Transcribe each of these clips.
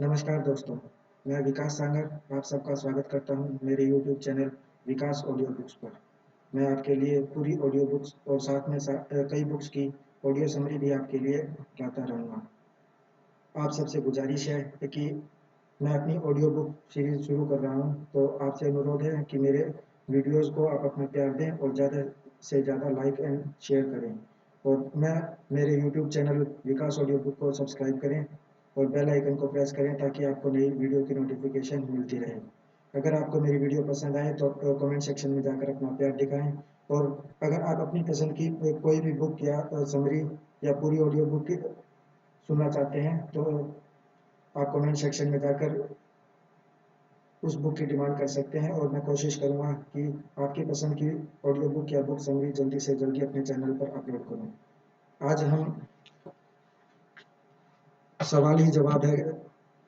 नमस्कार दोस्तों, मैं विकास सागर आप सबका स्वागत करता हूं मेरे यूट्यूब चैनल विकास ऑडियो बुक्स पर। मैं आपके लिए पूरी ऑडियो बुक्स और साथ में कई बुक्स की ऑडियो समरी भी आपके लिए लाता रहूँगा। आप सबसे गुजारिश है कि मैं अपनी ऑडियो बुक सीरीज़ शुरू कर रहा हूं, तो आपसे अनुरोध है कि मेरे वीडियोज़ को आप अपना प्यार दें और ज़्यादा से ज़्यादा लाइक एंड शेयर करें। और मेरे यूट्यूब चैनल विकास ऑडियो बुक को सब्सक्राइब करें और बेल आइकन को प्रेस करें ताकि आपको नई वीडियो की नोटिफिकेशन मिलती रहे। अगर आपको मेरी वीडियो पसंद आए तो कमेंट सेक्शन में जाकर अपना प्यार दिखाएं। और अगर आप अपनी पसंद की कोई भी बुक या समरी या पूरी ऑडियो बुक सुनना चाहते हैं तो आप कमेंट सेक्शन में जाकर उस बुक की डिमांड कर सकते हैं और मैं कोशिश करूंगा कि आपकी पसंद की ऑडियो बुक या बुक समरी जल्दी से जल्दी अपने चैनल पर अपलोड करूं। आज हम सवाल ही जवाब है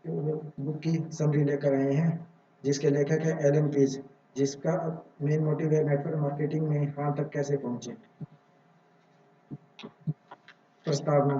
बुक की समरी लेकर आए हैं, जिसके लेखक है एलन पीज, जिसका मेन मोटिव है नेटवर्क मार्केटिंग में यहाँ तक कैसे पहुंचे। प्रस्तावना।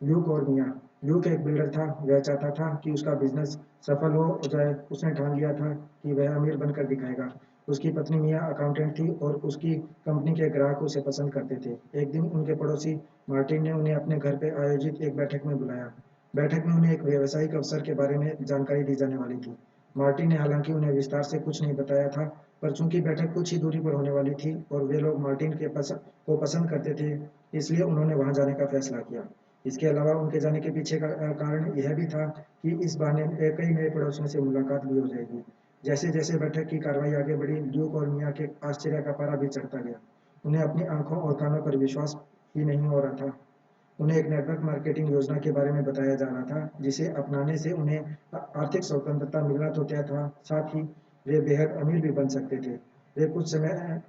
ल्यूक और मियाँ। ल्यूक एक बिल्डर था। वह चाहता था कि उसका बिजनेस सफल हो जाए। उसने ठान लिया था कि वह अमीर बनकर दिखाएगा। उसकी पत्नी मियाँ अकाउंटेंट थी और उसकी कंपनी के ग्राहक उसे पसंद करते थे। एक दिन उनके पड़ोसी मार्टिन ने उन्हें अपने घर पर आयोजित एक बैठक में बुलाया। बैठक में उन्हें एक व्यावसायिक अवसर के बारे में जानकारी दी जाने वाली थी। मार्टिन ने हालांकि उन्हें विस्तार से कुछ नहीं बताया था, पर चूंकि बैठक कुछ ही दूरी पर होने वाली थी और वे लोग मार्टिन को पसंद करते थे, इसलिए उन्होंने वहां जाने का फैसला किया। इसके अलावा उनके जाने के पीछे का कारण यह भी था कि इस बहाने कई नए पड़ोसियों से मुलाकात भी हो जाएगी। जैसे जैसे बैठक की कार्रवाई आगे बढ़ी, ड्यूक और मियाँ के आश्चर्य का पारा भी चढ़ता गया। उन्हें अपनी आंखों और कानों पर विश्वास ही नहीं हो रहा था। उन्हें एक नेटवर्क मार्केटिंग योजना के बारे में बताया जा रहा था, जिसे अपनाने से उन्हें आर्थिक स्वतंत्रता मिलना तो तय था, साथ ही वे बेहद अमीर भी बन सकते थे। वे कुछ समय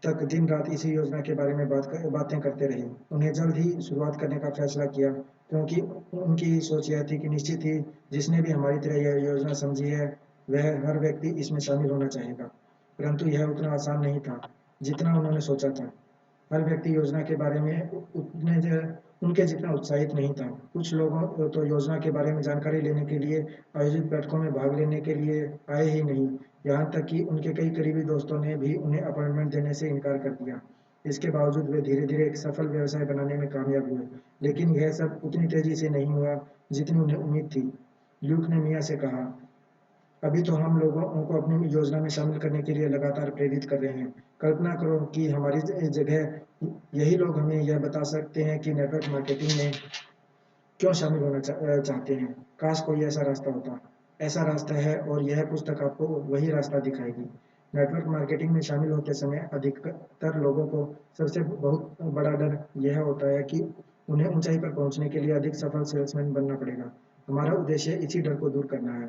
तक दिन रात इसी योजना के बारे में बातें करते रहे। उन्हें जल्द ही शुरुआत करने का फैसला किया, क्योंकि उनकी सोच यह थी कि निश्चित ही जिसने भी हमारी तरह यह योजना समझी है, वह हर व्यक्ति इसमें शामिल होना चाहेगा। परंतु यह उतना आसान नहीं था जितना उन्होंने सोचा था। हर व्यक्ति योजना के बारे में उनके जितना उत्साहित नहीं था। कुछ लोगों तो योजना के बारे में जानकारी लेने के लिए आयोजित बैठकों में भाग लेने के लिए आए ही नहीं। यहाँ तक कि उनके कई करीबी दोस्तों ने भी उन्हें अपॉइंटमेंट देने से इनकार कर दिया। इसके बावजूद वे धीरे धीरे एक सफल व्यवसाय बनाने में कामयाब हुए। लेकिन यह सब उतनी तेजी से नहीं हुआ जितनी उन्हें उम्मीद थी। ल्यूक ने मियाँ से कहा, अभी तो हम लोगों उनको अपनी योजना में शामिल करने के लिए लगातार प्रेरित कर रहे हैं। कल्पना करो कि हमारी जगह यही लोग हमें यह बता सकते हैं कि नेटवर्क मार्केटिंग में क्यों शामिल होना चाहते हैं। काश कोई ऐसा रास्ता होता। ऐसा रास्ता है और यह पुस्तक आपको वही रास्ता दिखाएगी। नेटवर्क मार्केटिंग में शामिल होते समय अधिकतर लोगों को सबसे बहुत बड़ा डर यह होता है कि उन्हें ऊंचाई पर पहुंचने के लिए अधिक सफल सेल्समैन बनना पड़ेगा। हमारा उद्देश्य इसी डर को दूर करना है।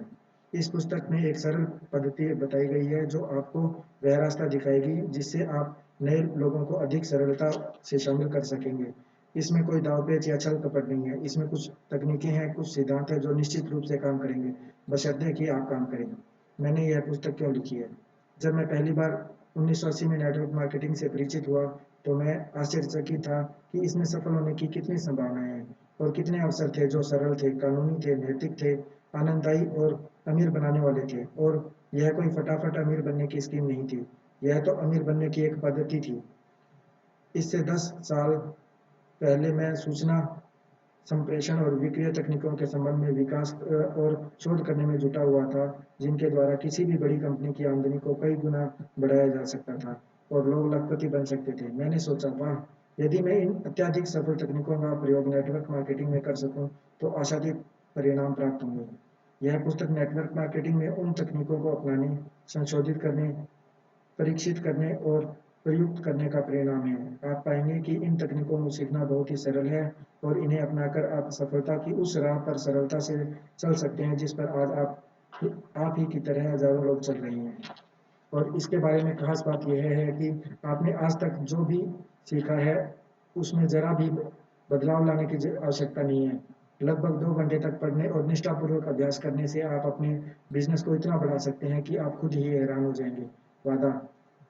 इस पुस्तक में एक सरल पद्धति बताई गई है जो आपको वह रास्ता दिखाएगी जिससे आप नए लोगों को अधिक सरलता से शामिल कर सकेंगे। इसमें कोई दाव-पेच या छल-कपट नहीं है। इसमें कुछ तकनीकें हैं, कुछ सिद्धांत हैं जो निश्चित रूप से काम करेंगे, बशर्ते कि आप काम करें। मैंने यह पुस्तक क्यों लिखी है? जब मैं पहली बार 1980 में नेटवर्क मार्केटिंग से परिचित हुआ, तो मैं आश्चर्यचकित था कि इसमें सफल होने की कितनी संभावनाएं हैं और कितने अवसर थे जो सरल थे, कानूनी थे, नैतिक थे, आनंददायी और अमीर बनाने वाले थे। और यह कोई फटाफट अमीर बनने की स्कीम नहीं थी, यह तो अमीर बनने की एक पद्धति थी। इससे 10 साल पहले मैं सूचना संप्रेषण और विक्रिय तकनीकों के संबंध में विकास और शोध करने में जुटा हुआ था, जिनके द्वारा किसी भी बड़ी कंपनी की आमदनी को कई गुना बढ़ाया जा सकता था और लोग लखपति बन सकते थे। मैंने सोचा, वाह, यदि मैं इन अत्यधिक सफल तकनीकों का प्रयोग नेटवर्क मार्केटिंग में कर सकूं, तो आशातीत परिणाम प्राप्त होंगे। यह पुस्तक नेटवर्क मार्केटिंग में उन तकनीकों को अपनाने, संशोधित करने, परीक्षित करने और प्रयुक्त करने का परिणाम है। आप पाएंगे कि इन तकनीकों को सीखना बहुत ही सरल है और इन्हें अपनाकर आप सफलता की उस राह पर सरलता से चल सकते हैं जिस पर आज आप ही की तरह हजारों लोग चल रहे हैं। और इसके बारे में खास बात यह है कि आपने आज तक जो भी सीखा है उसमें जरा भी बदलाव लाने की आवश्यकता नहीं है। लगभग 2 घंटे तक पढ़ने और निष्ठापूर्वक अभ्यास करने से आप अपने बिजनेस को इतना बढ़ा सकते हैं कि आप खुद ही हैरान हो जाएंगे। वादा।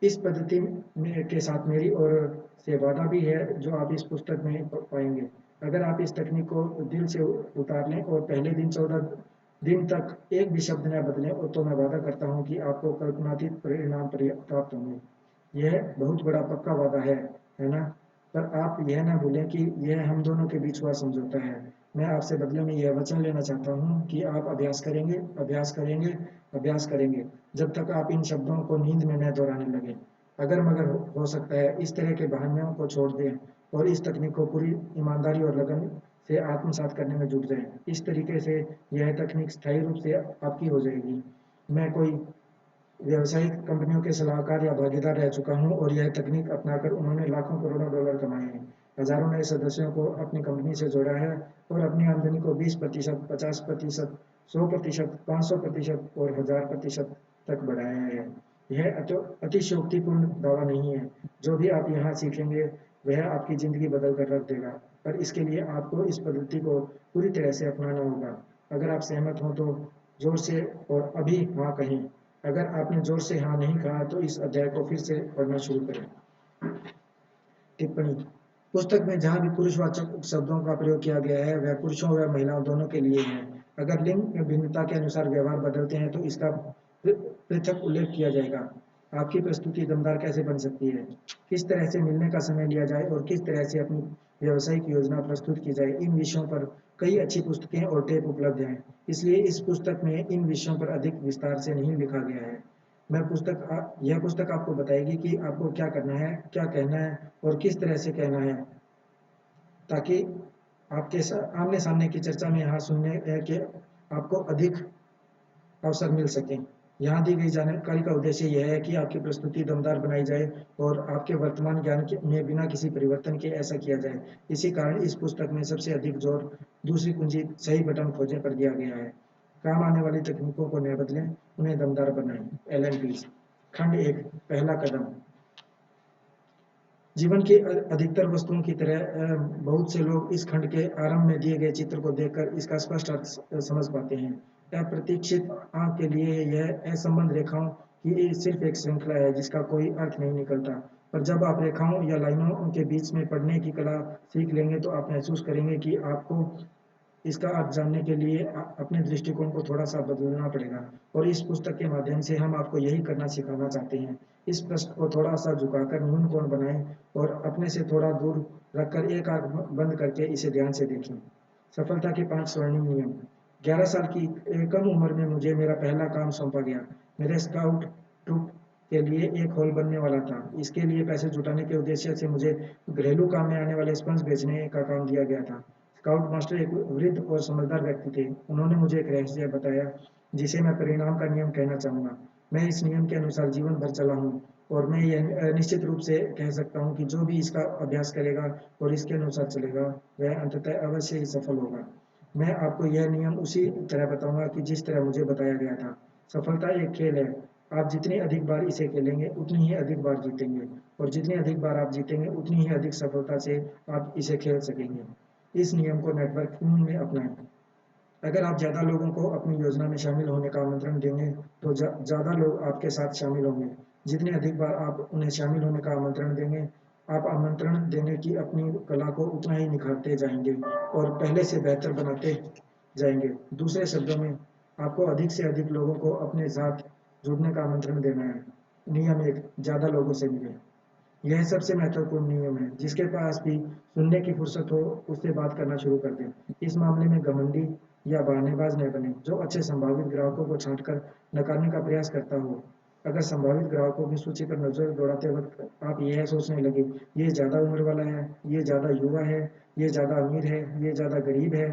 इस पद्धति में के साथ मेरी ओर से वादा भी है जो आप इस पुस्तक में पाएंगे। अगर आप इस तकनीक को दिल से उतार लें और पहले दिन 14 दिन तक एक भी शब्द न बदलें तो मैं वादा करता हूँ कि आपको कल्पनातीत परिणाम प्राप्त होंगे। यह बहुत बड़ा पक्का वादा है ना? पर आप यह ना भूलें कि यह हम दोनों के बीच हुआ समझौता है। मैं आपसे बदले में यह वचन लेना चाहता हूँ कि आप अभ्यास करेंगे, अभ्यास करेंगे, अभ्यास करेंगे, जब तक आप इन शब्दों को नींद में न दोहराने लगें। अगर मगर हो सकता है इस तरह के बहानों को छोड़ दें और इस तकनीक को पूरी ईमानदारी और लगन से आत्मसात करने में जुट जाएं। इस तरीके से यह तकनीक स्थायी रूप से आपकी हो जाएगी। मैं कोई व्यावसायिक कंपनियों के सलाहकार या भागीदार रह चुका हूं और यह तकनीक अपनाकर उन्होंने लाखों करोड़ों डॉलर कमाए हैं। हजारों नए सदस्यों को अपनी कंपनी से जोड़ा है और अपनी आमदनी को 20%, 50%, 100%, 500% और 1000% तक बढ़ाया है। यह अतिशयोक्तिपूर्ण दावा नहीं है। जो भी आप यहाँ सीखेंगे वह आपकी जिंदगी बदल कर रख देगा, पर इसके लिए आपको इस पद्धति को पूरी तरह से अपनाना होगा। अगर आप सहमत हों तो जोर से और अभी हाँ कहें। अगर आपने जोर से हाँ नहीं कहा तो इस अध्याय को फिर से पढ़ना शुरू करें। टिप्पणी: पुस्तक में जहाँ भी पुरुषवाचक शब्दों का प्रयोग किया गया है वह पुरुषों व महिलाओं दोनों के लिए है। अगर लिंग भिन्नता के अनुसार व्यवहार बदलते हैं तो इसका पृथक उल्लेख किया जाएगा। आपकी प्रस्तुति दमदार कैसे बन सकती है, किस तरह से मिलने का समय लिया जाए और किस तरह से अपनी व्यावसायिक योजना प्रस्तुत की जाए, इन विषयों पर कई अच्छी पुस्तकें और टेप उपलब्ध हैं। इसलिए इस पुस्तक में इन विषयों पर अधिक विस्तार से नहीं लिखा गया है। यह पुस्तक आपको बताएगी कि आपको क्या करना है, क्या कहना है और किस तरह से कहना है, ताकि आपके आमने सामने की चर्चा में यहाँ सुनने के आपको अधिक अवसर मिल सके। यहाँ दी गई जानकारी का उद्देश्य यह है कि आपकी प्रस्तुति दमदार बनाई जाए और आपके वर्तमान ज्ञान में बिना किसी परिवर्तन के ऐसा किया जाए। इसी कारण इस पुस्तक में सबसे अधिक जोर दूसरी कुंजी सही बटन खोजने पर दिया गया है। काम आने वाली तकनीकों को न बदलें, उन्हें दमदार बनाएं। Allan Pease. खंड 1, पहला कदम। जीवन की अधिकतर वस्तुओं की तरह बहुत से लोग इस खंड के आरंभ में दिए गए चित्र को देखकर इसका स्पष्ट अर्थ समझ पाते हैं। अप्रतीक्षित आंख के लिए यह असंबद्ध रेखाओं की सिर्फ एक श्रृंखला है जिसका कोई अर्थ नहीं निकलता। पर जब आप रेखाओं या लाइनों के बीच में पढ़ने की कला सीख लेंगे तो आप महसूस करेंगे कि आपको इसका अर्थ जानने के लिए अपने दृष्टिकोण को थोड़ा सा बदलना पड़ेगा। और इस पुस्तक के माध्यम से हम आपको यही करना सिखाना चाहते हैं। इस प्रश्न को थोड़ा सा झुकाकर न्यून कोण बनाएं और अपने से थोड़ा दूर रखकर एक आंख बंद करके इसे ध्यान से देखें। सफलता के 5 स्वर्णिम नियम। 11 साल की कम उम्र में मुझे मेरा पहला काम सौंपा गया। मेरे स्काउट ट्रूप के लिए एक हॉल बनने वाला था। इसके लिए पैसे जुटाने के उद्देश्य से मुझे घरेलू काम में आने वाले स्पंज बेचने का काम दिया गया था। स्काउट मास्टर एक वृद्ध और समझदार व्यक्ति थे। उन्होंने मुझे एक रहस्य बताया जिसे मैं परिणाम का नियम कहना चाहूँगा। मैं इस नियम के अनुसार जीवन भर चला हूँ और मैं यह निश्चित रूप से कह सकता हूँ कि जो भी इसका अभ्यास करेगा और इसके अनुसार चलेगा वह अंततः अवश्य ही सफल होगा। मैं आपको यह नियम उसी तरह बताऊंगा कि जिस तरह मुझे बताया गया था। सफलता एक खेल है। आप जितनी अधिक बार इसे खेलेंगे उतनी ही अधिक बार जीतेंगे और जितनी अधिक बार आप जीतेंगे उतनी ही अधिक सफलता से आप इसे खेल सकेंगे। इस नियम को नेटवर्किंग में अपनाएं। अगर आप ज़्यादा लोगों को अपनी योजना में शामिल होने का आमंत्रण देंगे तो ज़्यादा लोग आपके साथ शामिल होंगे। जितने अधिक बार आप उन्हें शामिल होने का आमंत्रण देंगे, आप आमंत्रण देने की अपनी कला को उतना ही निखारते जाएंगे और पहले से बेहतर बनाते जाएंगे। दूसरे शब्दों में, आपको अधिक से अधिक लोगों को अपने साथ जुड़ने का आमंत्रण देना है। नियम 1, ज़्यादा लोगों से मिलें। यह सबसे महत्वपूर्ण नियम है। जिसके पास भी सुनने की फुर्सत हो उससे बात करना शुरू कर दें। इस मामले में घमंडी या बहानेबाज न बने जो अच्छे संभावित ग्राहकों को छांटकर नकारने का प्रयास करता हो। अगर संभावित ग्राहकों की सूची पर नजर दौड़ाते वक्त आप यह सोचने लगे, ये ज़्यादा उम्र वाला है, ये ज़्यादा युवा है, ये ज़्यादा अमीर है, ये ज़्यादा गरीब है,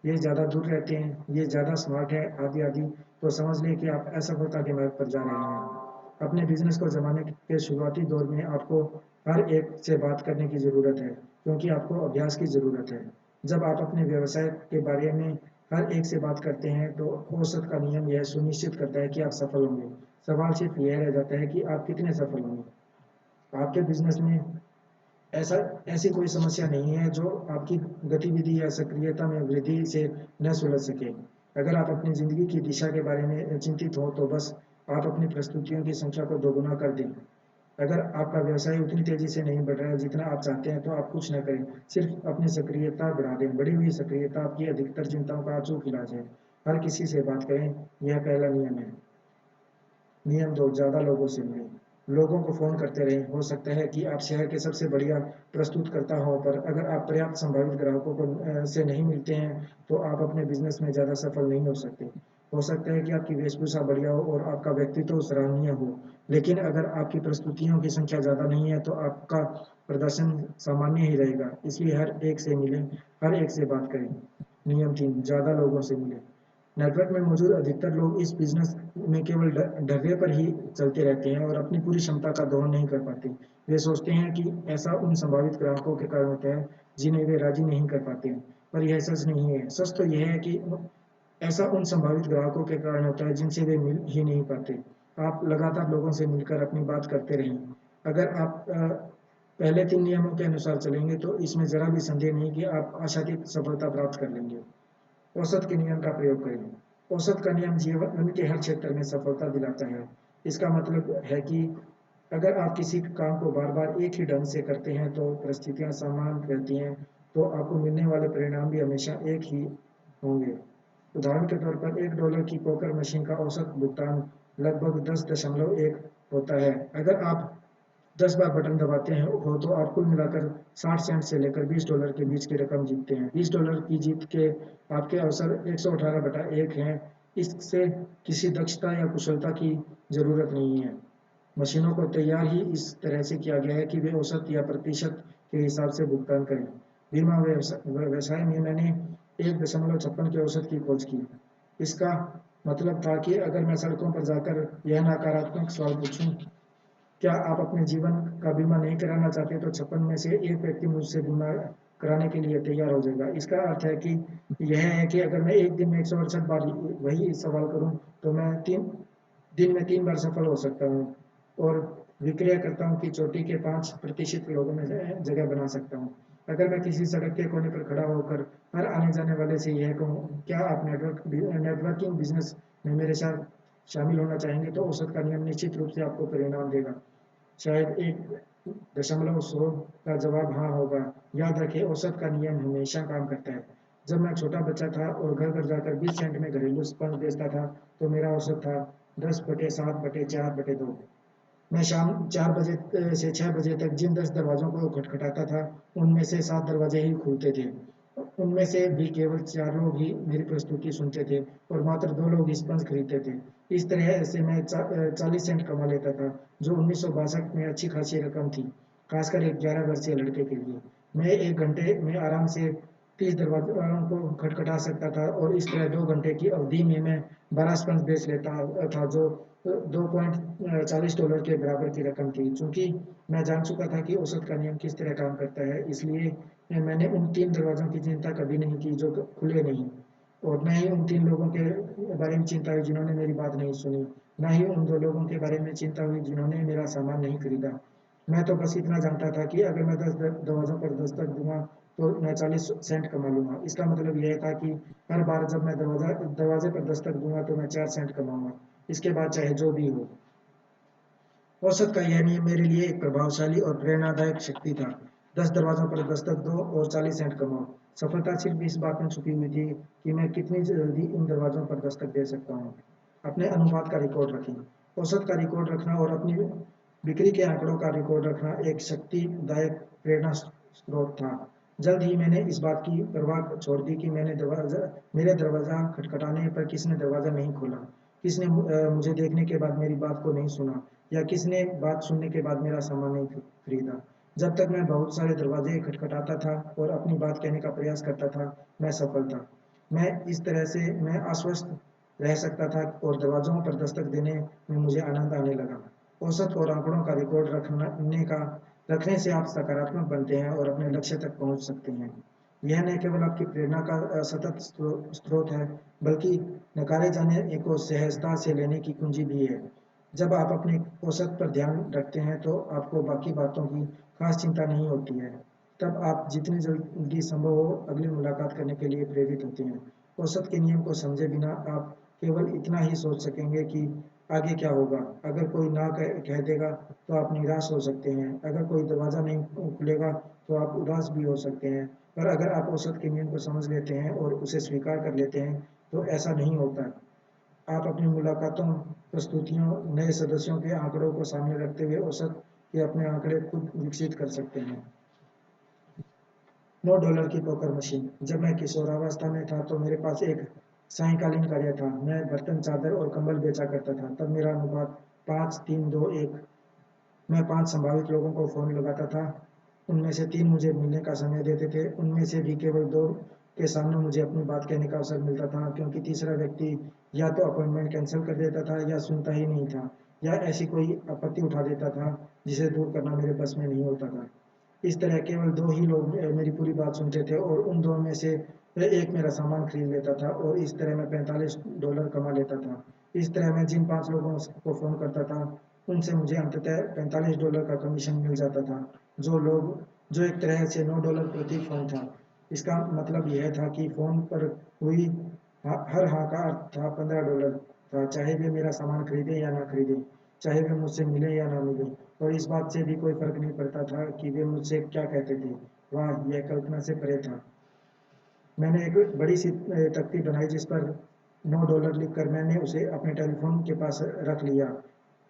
ये ज़्यादा दूर रहते हैं, ये ज़्यादा स्मार्ट है, आदि आदि, तो समझ लें कि आप असफलता के मार्ग पर जा रहे हैं। अपने बिजनेस को जमाने के शुरुआती दौर में आपको हर एक से बात करने की ज़रूरत है क्योंकि आपको अभ्यास की ज़रूरत है। जब आप अपने व्यवसाय के बारे में हर एक से बात करते हैं तो औसत का नियम यह सुनिश्चित करता है कि आप सफल होंगे। सवाल सिर्फ यह रह जाता है कि आप कितने सफल होंगे। आपके बिजनेस में ऐसा ऐसी कोई समस्या नहीं है जो आपकी गतिविधि या सक्रियता में वृद्धि से न सुलझ सके। अगर आप अपनी ज़िंदगी की दिशा के बारे में चिंतित हो तो बस आप अपनी प्रस्तुतियों की संख्या को दोगुना कर दें। अगर आपका व्यवसाय उतनी तेजी से नहीं बढ़ रहा है जितना आप चाहते हैं तो आप कुछ न करें, सिर्फ अपनी सक्रियता बढ़ा दें। बढ़ी हुई सक्रियता आपकी अधिकतर चिंताओं का अचूक इलाज है। हर किसी से बात करें, यह पहला नियम है। नियम 2, ज़्यादा लोगों से मिलें। लोगों को फ़ोन करते रहें। हो सकता है कि आप शहर के सबसे बढ़िया प्रस्तुतकर्ता हों, पर अगर आप पर्याप्त संभावित ग्राहकों से नहीं मिलते हैं, तो आप अपने बिज़नेस में ज़्यादा सफल नहीं हो सकते। हो सकता है कि आपकी वेशभूषा बढ़िया हो और आपका व्यक्तित्व सराहनीय हो, लेकिन अगर आपकी प्रस्तुतियों की संख्या ज़्यादा नहीं है, तो आपका प्रदर्शन सामान्य ही रहेगा। इसलिए हर एक से मिलें, हर एक से बात करें। नियम 3, ज़्यादा लोगों से मिलें। नेटवर्क में मौजूद अधिकतर लोग इस बिजनेस में केवल ढर्रे पर ही चलते रहते हैं और अपनी पूरी क्षमता का दोहन नहीं कर पाते। वे सोचते हैं कि ऐसा उन संभावित ग्राहकों के कारण होता है जिन्हें वे राजी नहीं कर पाते, पर यह सच नहीं है। सच तो यह है कि ऐसा उन संभावित ग्राहकों के कारण होता है जिनसे वे मिल ही नहीं पाते। आप लगातार लोगों से मिलकर अपनी बात करते रहें। अगर आप पहले 3 नियमों के अनुसार चलेंगे, तो इसमें ज़रा भी संदेह नहीं कि आप आशातीत सफलता प्राप्त कर लेंगे। औसत के नियम का प्रयोग करें। औसत का नियम जीवन के हर क्षेत्र में सफलता दिलाता है। इसका मतलब है कि अगर आप किसी काम को बार-बार एक ही ढंग से करते हैं, तो परिस्थितियाँ समान रहती हैं, तो आपको मिलने वाले परिणाम भी हमेशा एक ही होंगे। उदाहरण के तौर पर $1 की पोकर मशीन का औसत भुगतान लगभग 10.1 होता है। अगर आप 10 बार बटन दबाते हैं हो, तो आप कुल मिलाकर 60 सेंट से लेकर $20 के बीच की रकम जीतते हैं। $20 की जीत के आपके अवसर 118/1 हैं। इससे किसी दक्षता या कुशलता की जरूरत नहीं है। मशीनों को तैयार ही इस तरह से किया गया है कि वे औसत या प्रतिशत के हिसाब से भुगतान करें। बीमा व्यवसाय में मैंने 1.56 के औसत की खोज की। इसका मतलब था कि अगर मैं सड़कों पर जाकर यह नकारात्मक सवाल पूछूं, क्या आप अपने जीवन का बीमा नहीं कराना चाहते, तो 56 में से एक व्यक्ति मुझसे बीमा कराने के लिए तैयार हो जाएगा। इसका अर्थ है कि यह है कि अगर मैं एक दिन में 168 बार वही सवाल करूं, तो मैं 3 दिन में 3 बार सफल हो सकता हूं और विक्रियाकर्ताओं की चोटी के 5% लोगों में जगह बना सकता हूं। अगर मैं किसी सड़क के कोने पर खड़ा होकर हर आने जाने वाले से यह कहूं, क्या आप नेटवर्किंग बिजनेस में मेरे साथ शामिल होना चाहेंगे, तो औसत का नियम निश्चित रूप से आपको परिणाम देगा। शायद 1.100 का जवाब हाँ होगा। याद रखें, औसत का नियम हमेशा काम करता है। जब मैं छोटा बच्चा था और घर घर जाकर 20 सेंट में घरेलू स्पंज बेचता था, तो मेरा औसत था 10/7/4/2। मैं शाम 4 बजे से 6 बजे तक जिन 10 दरवाजों को खटखटाता था, उनमें से 7 दरवाजे ही खुलते थे। उनमें से भी केवल 4 लोग ही मेरी प्रस्तुति सुनते थे और मात्र 2 लोग स्पंज खरीदते थे। इस तरह से मैं 40 सेंट कमा लेता था, जो 1962 में अच्छी खासी रकम थी, खासकर एक 11 वर्षीय लड़के के लिए। मैं 1 घंटे में आराम से 30 दरवाजों को खटखटा सकता था और इस तरह 2 घंटे की अवधि में मैं 12 स्पंज बेच लेता था, जो $2.40 के बराबर की रकम थी। चूंकि मैं जान चुका था कि औसत का नियम किस तरह काम करता है, इसलिए मैंने उन 3 दरवाजों की चिंता कभी नहीं की जो खुले नहीं, और न ही उन 3 लोगों के बारे में चिंता हुई जिन्होंने मेरी बात नहीं सुनी, न ही उन 2 लोगों के बारे में चिंता हुई जिन्होंने मेरा सामान नहीं खरीदा। मैं तो बस इतना जानता था कि अगर मैं 10 दरवाजों पर दस्तक दूंगा, तो मैं 40 सेंट कमा लूंगा। इसका मतलब यह था कि हर बार जब मैं दरवाजे पर दस्तक दूंगा, तो मैं 4 सेंट कमाऊंगा, इसके बाद चाहे जो भी हो। औसत का यह नियम मेरे लिए एक प्रभावशाली और प्रेरणादायक शक्ति था। 10 दरवाजों पर दस्तक दो और 40 सेंट कमाओ। सफलता सिर्फ इस बात में छुपी हुई थी कि मैं कितनी जल्दी इन दरवाजों पर दस्तक दे सकता हूँ। अपने अनुपात का रिकॉर्ड रखें। औसत का रिकॉर्ड रखना और अपनी बिक्री के आंकड़ों का रिकॉर्ड रखना एक शक्तिदायक प्रेरणा स्रोत था। जल्द ही मैंने इस बात की परवाह छोड़ दी कि मेरे दरवाजा खटखटाने पर किसने दरवाजा नहीं खोला, किसने मुझे देखने के बाद मेरी बात को नहीं सुना, या किसने बात सुनने के बाद मेरा सामान नहीं खरीदा। जब तक मैं बहुत सारे दरवाजे खटखटाता था और अपनी बात कहने का प्रयास करता था, मैं सफल था। मैं आश्वस्त रह सकता था और दरवाजों पर दस्तक देने में मुझे आनंद आने लगा। औसत और आंकड़ों का रिकॉर्ड रखने से आप सकारात्मक बनते हैं और अपने लक्ष्य तक पहुंच सकते हैं। यह न केवल आपकी प्रेरणा का सतत स्रोत है, बल्कि नकारे जाने को सहजता से लेने की कुंजी भी है। जब आप अपने औसत पर ध्यान रखते हैं, तो आपको बाकी बातों की खास चिंता नहीं होती है। तब आप जितनी जल्दी संभव हो अगली मुलाकात करने के लिए प्रेरित होते हैं। औसत के नियम को समझे बिना आप केवल इतना ही सोच सकेंगे कि आगे क्या होगा। अगर कोई ना कह देगा, तो आप निराश हो सकते हैं। अगर कोई दरवाज़ा नहीं खुलेगा, तो आप उदास भी हो सकते हैं। पर अगर आप औसत के नियम को समझ लेते हैं और उसे स्वीकार कर लेते हैं, तो ऐसा नहीं होता। आप अपनी मुलाकातों, प्रस्तुतियों, नए सदस्यों के आंकड़ों को सामने रखते हुए औसत के अपने आंकड़े खुद विकसित कर सकते हैं। $9 की पोकर मशीन। जब मैं किशोरावस्था में था तो मेरे पास एक सायंकालीन कार्य था। मैं बर्तन, चादर और कंबल बेचा करता था। तब मेरा अनुपात 5-3-2-1। मैं 5 संभावित लोगों को फ़ोन लगाता था। उनमें से 3 मुझे मिलने का समय देते थे। उनमें से भी केवल 2 के सामने मुझे अपनी बात कहने का अवसर मिलता था, क्योंकि तीसरा व्यक्ति या तो अपॉइंटमेंट कैंसल कर देता था या सुनता ही नहीं था, या ऐसी कोई आपत्ति उठा देता था जिसे दूर करना मेरे बस में नहीं होता था। इस तरह केवल 2 ही लोग मेरी पूरी बात सुनते थे, और उन 2 में से एक मेरा सामान खरीद लेता था, और इस तरह मैं $45 कमा लेता था। इस तरह मैं जिन 5 लोगों को फ़ोन करता था, उनसे मुझे अंततः $45 का कमीशन मिल जाता था, जो एक तरह से $9 प्रति फ़ोन था। इसका मतलब यह था कि फ़ोन पर हुई हर हाँ का अर्थ था $15 था, चाहे वे मेरा सामान खरीदें या ना खरीदें, चाहे वे मुझसे मिलें या ना मिलें, और इस बात से भी कोई फ़र्क नहीं पड़ता था कि वे मुझसे क्या कहते थे। वाह! यह कल्पना से परे था। मैंने एक बड़ी सी तख्ती बनाई जिस पर $9 लिखकर मैंने उसे अपने टेलीफोन के पास रख लिया।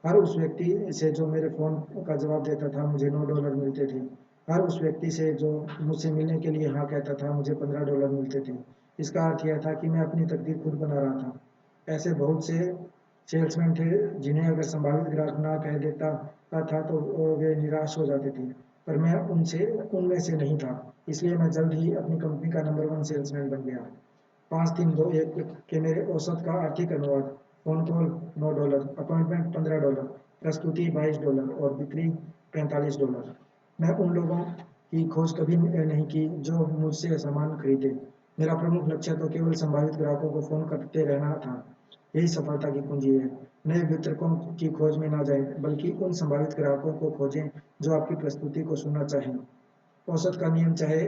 हर उस व्यक्ति से जो मेरे फ़ोन का जवाब देता था, मुझे $9 मिलते थे। हर उस व्यक्ति से जो मुझसे मिलने के लिए हाँ कहता था, मुझे $15 मिलते थे। इसका अर्थ यह था कि मैं अपनी तकदीर खुद बना रहा था। ऐसे बहुत से सेल्समैन थे जिन्हें अगर संभावित ग्राहक ना कह देता था तो वे निराश हो जाते थे, पर मैं उनमें से नहीं था। इसलिए मैं जल्द ही अपनी कंपनी का नंबर 1 सेल्समैन बन गया। 5-3-2-1 के मेरे औसत का आर्थिक अनुवाद: फ़ोन कॉल $9, अपॉइंटमेंट $15, प्रस्तुति $22 और बिक्री $45। मैं उन लोगों की खोज कभी नहीं की जो मुझसे सामान खरीदे। मेरा प्रमुख लक्ष्य तो केवल संभावित ग्राहकों को फ़ोन करते रहना था। यही सफलता की कुंजी है। नए वितरकों की खोज में ना जाएं, बल्कि उन संभावित ग्राहकों को खोजें जो आपकी प्रस्तुति को सुनना चाहें। औसत का नियम चाहे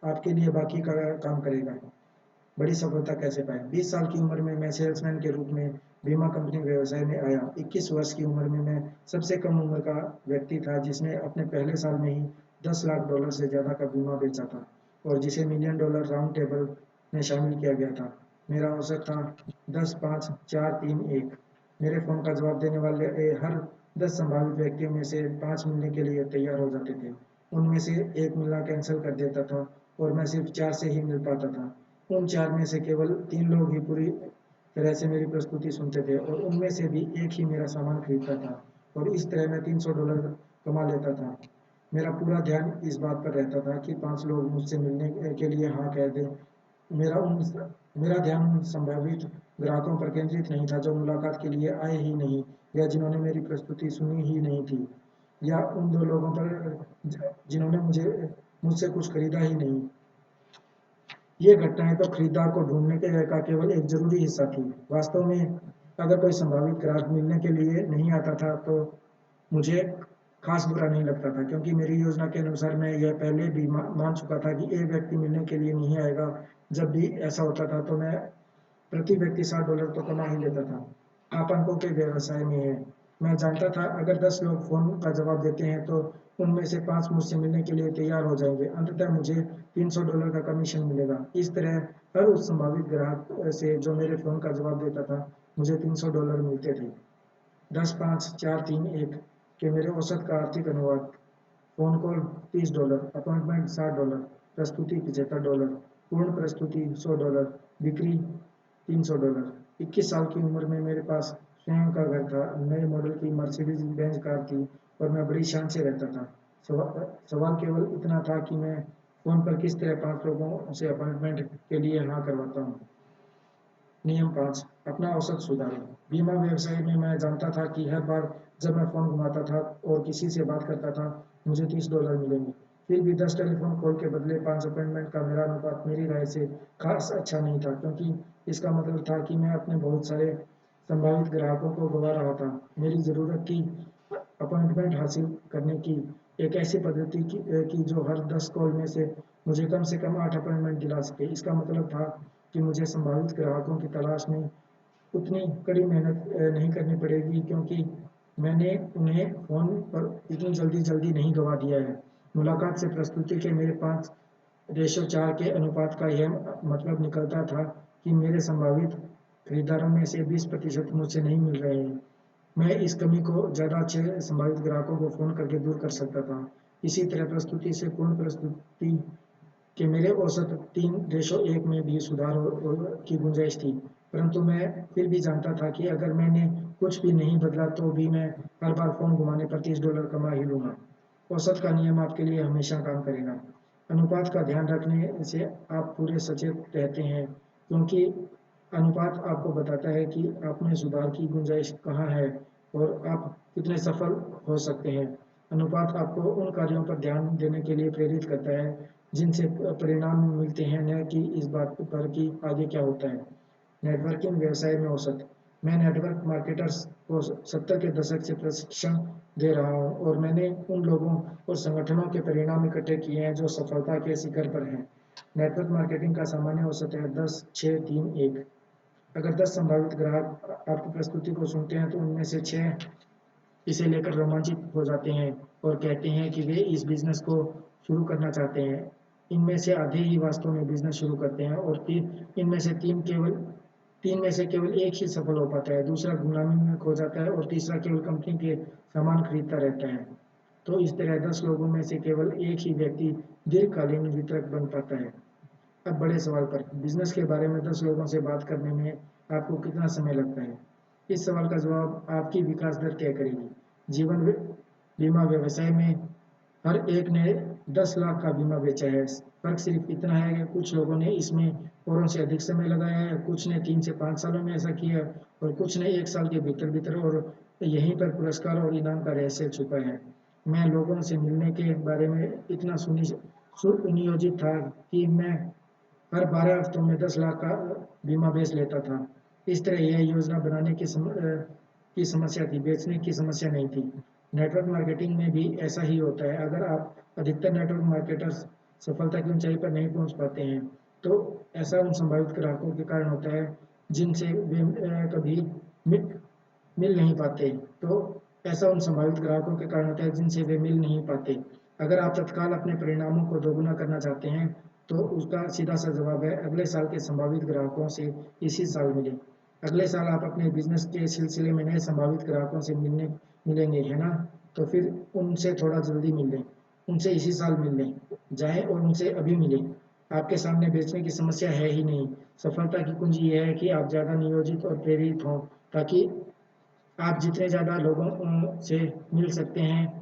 आपके लिए बाकी का काम करेगा। बड़ी सफलता कैसे पाएं? 20 साल की उम्र में मैं सेल्समैन के रूप में बीमा कंपनी व्यवसाय में आया। 21 वर्ष की उम्र में मैं सबसे कम उम्र का व्यक्ति था जिसने अपने पहले साल में ही $10 लाख से ज़्यादा का बीमा बेचा था, और जिसे मिलियन डॉलर राउंड टेबल में शामिल किया गया था। मेरा औसत था 10-5-4-3-1। मेरे फ़ोन का जवाब देने वाले हर 10 संभावित व्यक्तियों में से 5 मिलने के लिए तैयार हो जाते थे। उनमें से एक मिलना कैंसिल कर देता था, और मैं सिर्फ 4 से ही मिल पाता था। उन 4 में से केवल 3 लोग ही पूरी तरह से मेरी प्रस्तुति सुनते थे, और उनमें से भी एक ही मेरा सामान खरीदता था, और इस तरह मैं $300 कमा लेता था। मेरा पूरा ध्यान इस बात पर रहता था कि 5 लोग मुझसे मिलने के लिए हाँ कह दें। मेरा उन मेरा ध्यान उन संभावित ग्राहकों पर केंद्रित नहीं था जो मुलाकात के लिए आए ही नहीं, या जिन्होंने मेरी प्रस्तुति सुनी ही नहीं थी, या उन 2 लोगों पर जिन्होंने मुझसे कुछ खरीदा ही नहीं। ये घटनाएं तो खरीदार को ढूंढने का केवल एक जरूरी हिस्सा थी। वास्तव में अगर कोई संभावित ग्राहक मिलने के लिए नहीं आता था तो मुझे खास बुरा नहीं लगता था, क्योंकि मेरी योजना के अनुसार मैं यह पहले भी मान चुका था कि एक व्यक्ति मिलने के लिए नहीं आएगा। जब भी ऐसा होता था तो मैं प्रति व्यक्ति $60 तो कमा ही लेता था। आप अंकों के व्यवसाय में हैं। मैं जानता था अगर 10 लोग फ़ोन का जवाब देते हैं तो उनमें से 5 मुझसे मिलने के लिए तैयार हो जाएंगे। अंततः मुझे $300 का कमीशन मिलेगा। इस तरह हर उस संभावित ग्राहक से जो मेरे फ़ोन का जवाब देता था, मुझे $300 मिलते थे। 10-5-4-3-1 के मेरे औसत का आर्थिक अनुवाद: फ़ोन कॉल $30, अपॉइंटमेंट $60, प्रस्तुति $75, पूर्ण प्रस्तुति $100, बिक्री $300। 21 साल की उम्र में मेरे पास स्वयं का घर था, नए मॉडल की मर्सिडीज बेंज कार थी, और मैं बड़ी शान से रहता था। सवाल केवल इतना था कि मैं फ़ोन पर किस तरह 5 लोगों से अपॉइंटमेंट के लिए हाँ करवाता हूँ। नियम 5: अपना औसत सुधारें। बीमा व्यवसाय में मैं जानता था कि हर बार जब मैं फ़ोन घुमाता था और किसी से बात करता था, मुझे $30 मिलेंगे। फिर भी 10 टेलीफोन कॉल के बदले 5 अपॉइंटमेंट का मेरा अनुपात मेरी राय से खास अच्छा नहीं था, क्योंकि इसका मतलब था कि मैं अपने बहुत सारे संभावित ग्राहकों को गंवा रहा था। मेरी ज़रूरत थी अपॉइंटमेंट हासिल करने की एक ऐसी पद्धति की जो हर 10 कॉल में से कम 8 अपॉइंटमेंट दिला सके। इसका मतलब था कि मुझे संभावित ग्राहकों की तलाश में उतनी कड़ी मेहनत नहीं करनी पड़ेगी, क्योंकि मैंने उन्हें फ़ोन पर इतनी जल्दी नहीं गंवा दिया है। मुलाकात से प्रस्तुति के मेरे 5:4 के अनुपात का यह मतलब निकलता था कि मेरे संभावित खरीदारों में से 20% मुझसे नहीं मिल रहे हैं। मैं इस कमी को ज़्यादा अच्छे संभावित ग्राहकों को फ़ोन करके दूर कर सकता था। इसी तरह प्रस्तुति से पूर्ण प्रस्तुति के मेरे औसत 3:1 में भी सुधार की गुंजाइश थी, परंतु मैं फिर भी जानता था कि अगर मैंने कुछ भी नहीं बदला तो भी मैं हर बार फ़ोन घुमाने पर $30 कमा ही लूँगा। औसत का नियम आपके लिए हमेशा काम करेगा। अनुपात का ध्यान रखने से आप पूरे सचेत रहते हैं, क्योंकि अनुपात आपको बताता है कि आप में सुधार की गुंजाइश कहाँ है और आप कितने सफल हो सकते हैं। अनुपात आपको उन कार्यों पर ध्यान देने के लिए प्रेरित करता है जिनसे परिणाम मिलते हैं, न कि इस बात पर कि आगे क्या होता है। नेटवर्किंग व्यवसाय में औसत। मैं नेटवर्क मार्केटर्स को 70 के दशक से प्रशिक्षण दे रहा हूं और मैंने उन लोगों और संगठनों के परिणाम इकट्ठे किए हैं जो सफलता के शिखर पर हैं। नेटवर्क मार्केटिंग का सामान्य औसत है 10, 6, 3, 1। अगर 10 संभावित ग्राहक आपकी प्रस्तुति को सुनते हैं तो उनमें से 6 इसे लेकर रोमांचित हो जाते हैं और कहते हैं कि वे इस बिजनेस को शुरू करना चाहते हैं। इनमें से आधे ही वास्तव में बिजनेस शुरू करते हैं और इनमें से तीन में से केवल एक ही सफल हो पाता है, दूसरा गुमनामी में खो जाता है और तीसरा केवल कंपनी के सामान खरीदता रहता है। तो इस तरह 10 लोगों में से केवल एक ही व्यक्ति दीर्घकालीन वितरक बन पाता है। अब बड़े सवाल पर, बिजनेस के बारे में 10 लोगों से बात करने में आपको कितना समय लगता है? इस सवाल का जवाब आपकी विकास दर तय करेगी। जीवन बीमा व्यवसाय में हर एक ने 10 लाख का बीमा बेचा है। फर्क सिर्फ इतना है कि कुछ लोगों ने इसमें औरों से अधिक समय लगाया है, कुछ ने 3 से 5 सालों में ऐसा किया और कुछ ने 1 साल के भीतर और यहीं पर पुरस्कार और इनाम का रहस्य छुपा है। मैं लोगों से मिलने के बारे में इतना सुनियोजित था कि मैं हर 12 हफ्तों में 10 लाख का बीमा बेच लेता था। इस तरह यह योजना बनाने की समस्या थी, बेचने की समस्या नहीं थी। नेटवर्क मार्केटिंग में भी ऐसा ही होता है। अगर आप अधिकतर नेटवर्क मार्केटर्स सफलता की ऊंचाई पर नहीं पहुंच पाते हैं, तो ऐसा उन संभावित ग्राहकों के कारण होता है जिनसे वे कभी मिल नहीं पाते। तो ऐसा उन संभावित ग्राहकों के कारण होता है जिनसे वे मिल नहीं पाते। अगर आप तत्काल अपने परिणामों को दोगुना करना चाहते हैं, तो उसका सीधा सा जवाब है अगले साल के संभावित ग्राहकों से इसी साल मिलें। अगले साल आप अपने बिजनेस के सिलसिले में नए संभावित ग्राहकों से मिलेंगे, है ना? तो फिर उनसे थोड़ा जल्दी मिल लें, उनसे इसी साल मिल लें, जाएं और उनसे अभी मिलें। आपके सामने बेचने की समस्या है ही नहीं। सफलता की कुंजी यह है कि आप ज़्यादा नियोजित और प्रेरित हों, ताकि आप जितने ज़्यादा लोगों से मिल सकते हैं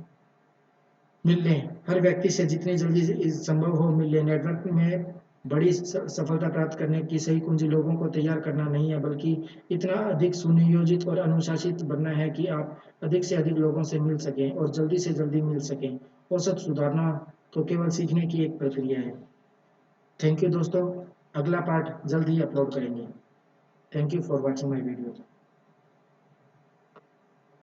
मिल लें, हर व्यक्ति से जितनी जल्दी संभव हो मिल लें। नेटवर्क में बड़ी सफलता प्राप्त करने की सही कुंजी लोगों को तैयार करना नहीं है, बल्कि इतना अधिक सुनियोजित और अनुशासित बनना है कि आप अधिक से अधिक लोगों से मिल सकें और जल्दी से जल्दी मिल सकें। औसत सुधारना तो केवल सीखने की एक प्रक्रिया है। थैंक यू दोस्तों, अगला पार्ट जल्द ही अपलोड करेंगे। Thank you for watching my video.